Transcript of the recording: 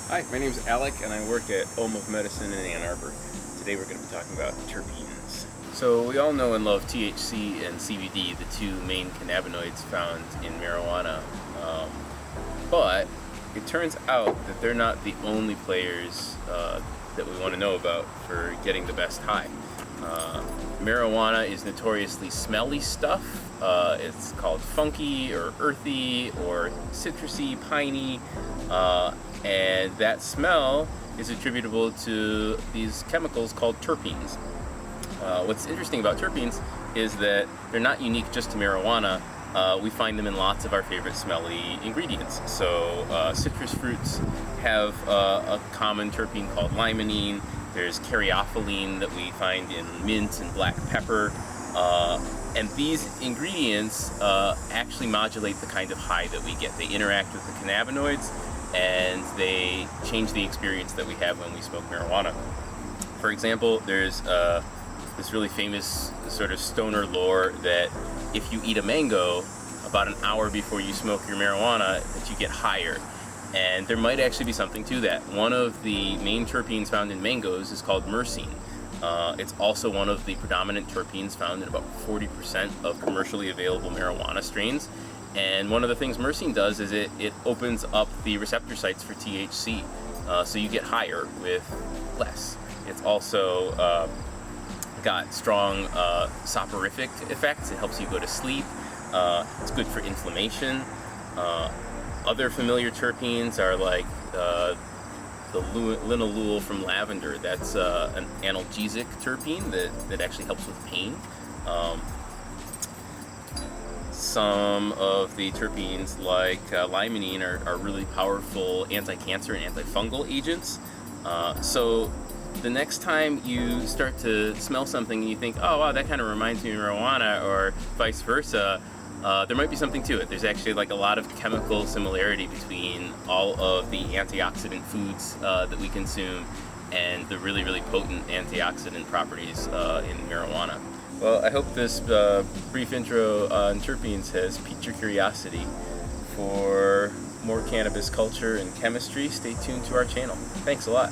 Hi, my name is Alec and I work at Home of Medicine in Ann Arbor. Today we're going to be talking about terpenes. So we all know and love THC and CBD, the two main cannabinoids found in marijuana. But it turns out that they're not the only players that we want to know about for getting the best high. Marijuana is notoriously smelly stuff. It's called funky or earthy or citrusy, piney. And that smell is attributable to these chemicals called terpenes. What's interesting about terpenes is that they're not unique just to marijuana. We find them in lots of our favorite smelly ingredients. So citrus fruits have a common terpene called limonene. There's caryophyllene that we find in mint and black pepper. And these ingredients actually modulate the kind of high that we get. They interact with the cannabinoids and they change the experience that we have when we smoke marijuana. For example, there's this really famous sort of stoner lore that if you eat a mango about an hour before you smoke your marijuana, that you get higher. And there might actually be something to that. One of the main terpenes found in mangoes is called myrcene. It's also one of the predominant terpenes found in about 40% of commercially available marijuana strains. And one of the things myrcene does is it opens up the receptor sites for THC, so you get higher with less. It's also got strong soporific effects. It helps you go to sleep. It's good for inflammation. Other familiar terpenes are like the linalool from lavender. That's an analgesic terpene that actually helps with pain. Some of the terpenes, like limonene, are really powerful anti-cancer and antifungal agents. So the next time you start to smell something and you think, oh wow, that kind of reminds me of marijuana, or vice versa, there might be something to it. There's actually like a lot of chemical similarity between all of the antioxidant foods that we consume and the really, really potent antioxidant properties in marijuana. Well, I hope this brief intro on terpenes has piqued your curiosity. For more cannabis culture and chemistry, stay tuned to our channel. Thanks a lot.